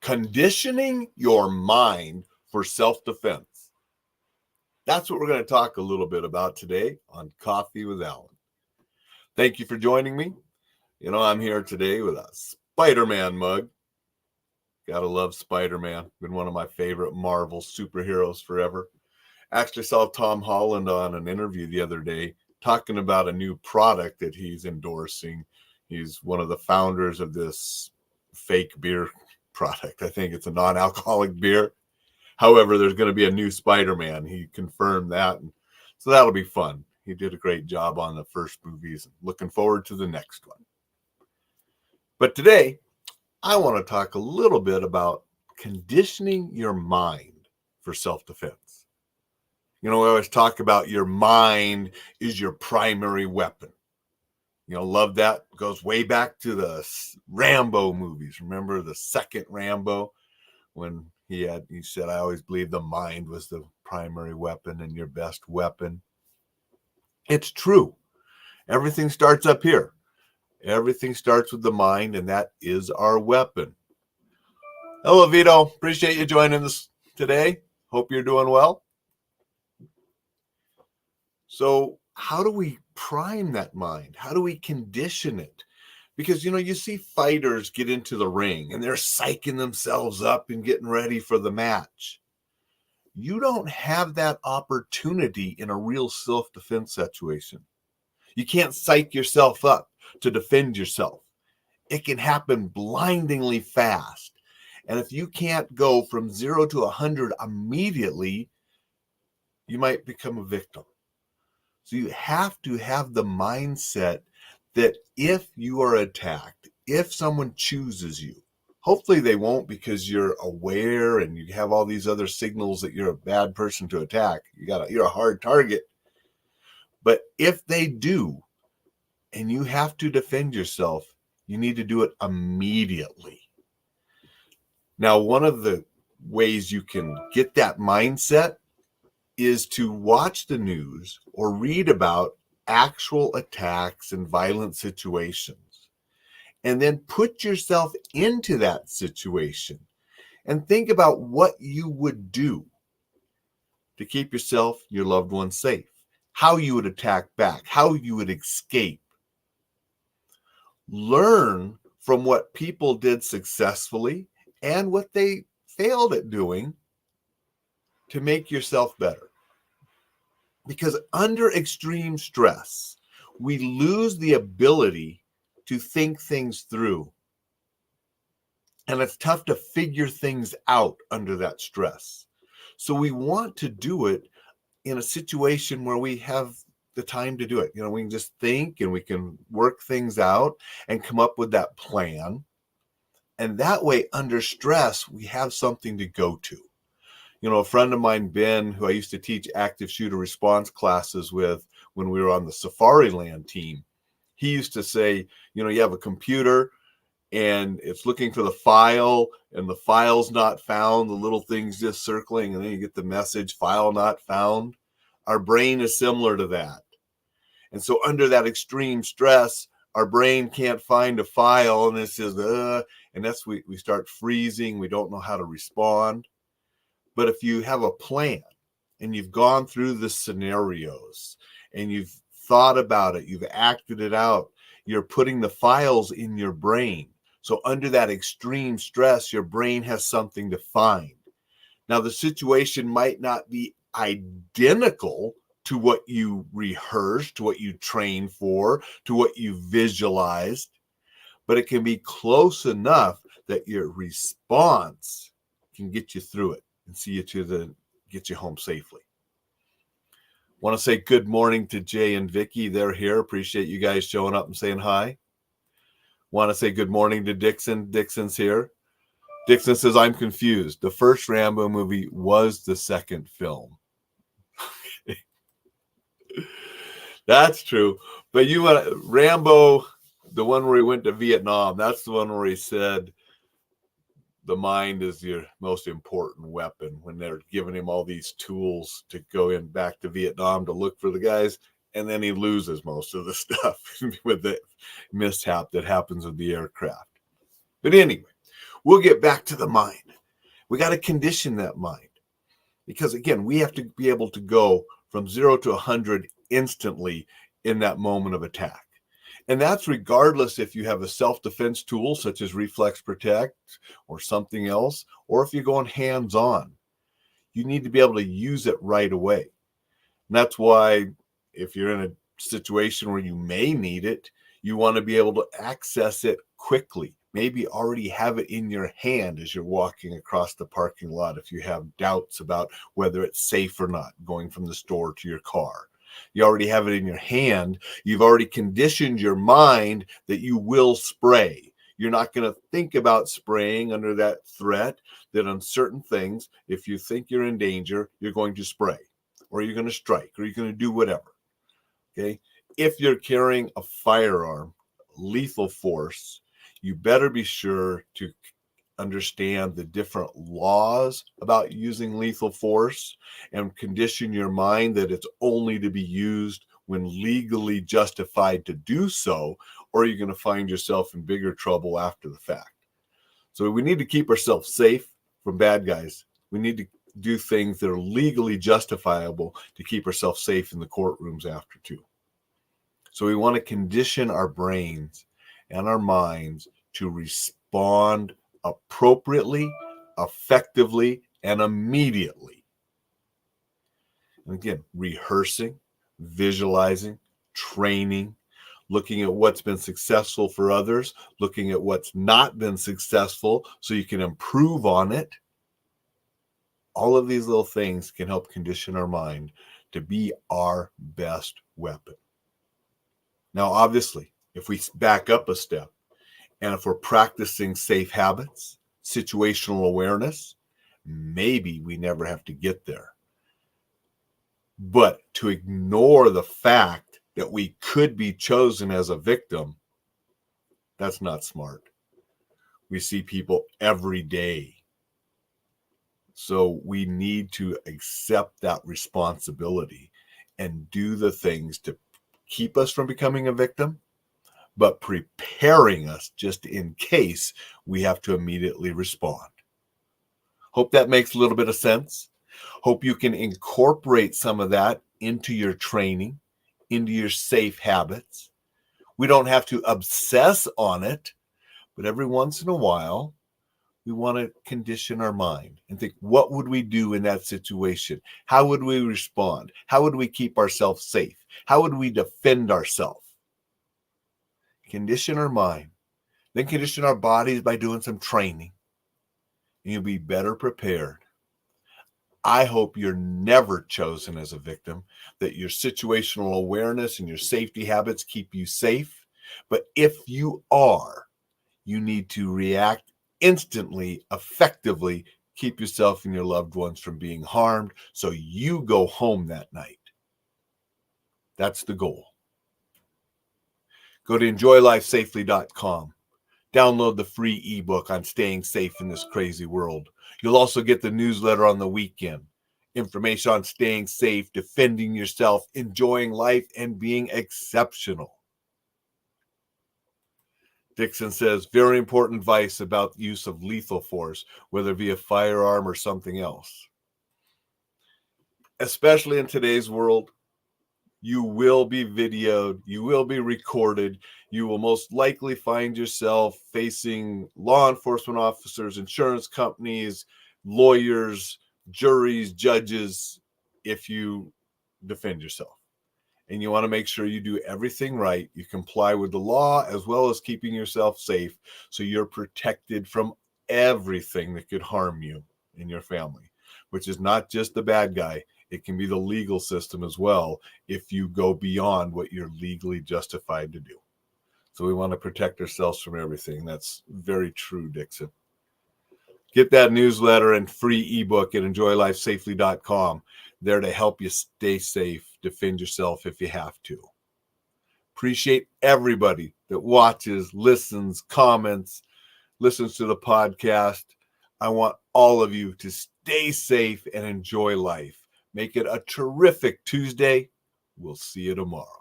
Conditioning your mind for self-defense. That's what we're going to talk a little bit about today on Coffee with Alain. Thank you for joining me. I'm here today with a Spider-Man mug. Gotta love Spider-Man. Been one of my favorite Marvel superheroes forever. Actually saw Tom Holland on an interview the other day talking about a new product that he's endorsing. He's one of the founders of this fake beer product. I think it's a non-alcoholic beer. However, there's going to be a new Spider-Man. He confirmed that. And so that'll be fun. He did a great job on the first movies. Looking forward to the next one. But today, I want to talk a little bit about conditioning your mind for self-defense. We always talk about your mind is your primary weapon. Love that. Goes way back to the Rambo movies. Remember the second Rambo when he said, I always believed the mind was the primary weapon and your best weapon. It's true. Everything starts up here. Everything starts with the mind, and that is our weapon. Hello, Vito. Appreciate you joining us today. Hope you're doing well. So how do we prime that mind? How do we condition it? Because, you see fighters get into the ring and they're psyching themselves up and getting ready for the match. You don't have that opportunity in a real self-defense situation. You can't psych yourself up to defend yourself. It can happen blindingly fast. And if you can't go from 0 to 100 immediately, you might become a victim. So you have to have the mindset that if you are attacked, if someone chooses you, hopefully they won't because you're aware and you have all these other signals that you're a bad person to attack. You're a hard target. But if they do, and you have to defend yourself, you need to do it immediately. Now, one of the ways you can get that mindset is to watch the news or read about actual attacks and violent situations, and then put yourself into that situation and think about what you would do to keep yourself, your loved ones safe, how you would attack back, how you would escape. Learn from what people did successfully and what they failed at doing to make yourself better. Because under extreme stress, we lose the ability to think things through. And it's tough to figure things out under that stress. So we want to do it in a situation where we have the time to do it. We can just think and we can work things out and come up with that plan. And that way, under stress, we have something to go to. A friend of mine, Ben, who I used to teach active shooter response classes with when we were on the Safari Land team, he used to say, you have a computer and it's looking for the file and the file's not found, the little thing's just circling, and then you get the message, file not found. Our brain is similar to that. And so under that extreme stress, our brain can't find a file, and it says, and that's we start freezing. We don't know how to respond. But if you have a plan and you've gone through the scenarios and you've thought about it, you've acted it out, you're putting the files in your brain. So under that extreme stress, your brain has something to find. Now, the situation might not be identical to what you rehearsed, to what you trained for, to what you visualized, but it can be close enough that your response can get you through it and get you home safely. Want to say good morning to Jay and Vicky. They're here. Appreciate you guys showing up and saying hi. Want to say good morning to Dixon. Dixon's here. Dixon says, I'm confused. The first Rambo movie was the second film. That's true. But Rambo, the one where he went to Vietnam, that's the one where he said the mind is your most important weapon, when they're giving him all these tools to go back to Vietnam to look for the guys. And then he loses most of the stuff with the mishap that happens with the aircraft. But anyway, We'll get back to the mind. We got to condition that mind. Because again, we have to be able to go from 0 to 100 instantly in that moment of attack. And that's regardless if you have a self-defense tool such as Reflex Protect or something else, or if you're going hands-on. You need to be able to use it right away. And that's why if you're in a situation where you may need it, you want to be able to access it quickly. Maybe already have it in your hand as you're walking across the parking lot if you have doubts about whether it's safe or not going from the store to your car. You already have it in your hand. You've already conditioned your mind that you will spray. You're not going to think about spraying under that threat that on certain things, if you think you're in danger, you're going to spray or you're going to strike or you're going to do whatever. Okay. If you're carrying a firearm, lethal force, you better be sure to understand the different laws about using lethal force and condition your mind that it's only to be used when legally justified to do so, or you're going to find yourself in bigger trouble after the fact. So we need to keep ourselves safe from bad guys. We need to do things that are legally justifiable to keep ourselves safe in the courtrooms after too. So we want to condition our brains and our minds to respond appropriately, effectively, and immediately. And again, rehearsing, visualizing, training, looking at what's been successful for others, looking at what's not been successful so you can improve on it. All of these little things can help condition our mind to be our best weapon. Now, obviously, if we back up a step, and if we're practicing safe habits, situational awareness, maybe we never have to get there. But to ignore the fact that we could be chosen as a victim, that's not smart. We see people every day. So we need to accept that responsibility and do the things to keep us from becoming a victim, but preparing us just in case we have to immediately respond. Hope that makes a little bit of sense. Hope you can incorporate some of that into your training, into your safe habits. We don't have to obsess on it, but every once in a while, we want to condition our mind and think, what would we do in that situation? How would we respond? How would we keep ourselves safe? How would we defend ourselves? Condition our mind, then condition our bodies by doing some training, and you'll be better prepared. I hope you're never chosen as a victim, that your situational awareness and your safety habits keep you safe. But if you are, you need to react instantly, effectively, keep yourself and your loved ones from being harmed so you go home that night. That's the goal. Go to enjoylifesafely.com. Download the free ebook on staying safe in this crazy world. You'll also get the newsletter on the weekend. Information on staying safe, defending yourself, enjoying life, and being exceptional. Dixon says, very important advice about the use of lethal force, whether via firearm or something else. Especially in today's world, you will be videoed, you will be recorded, you will most likely find yourself facing law enforcement officers, insurance companies, lawyers, juries, judges, if you defend yourself. And you want to make sure you do everything right. You comply with the law as well as keeping yourself safe so you're protected from everything that could harm you and your family, which is not just the bad guy. It can be the legal system as well if you go beyond what you're legally justified to do. So we want to protect ourselves from everything. That's very true, Dixon. Get that newsletter and free ebook at enjoylifesafely.com. There to help you stay safe, defend yourself if you have to. Appreciate everybody that watches, listens, comments, listens to the podcast. I want all of you to stay safe and enjoy life. Make it a terrific Tuesday. We'll see you tomorrow.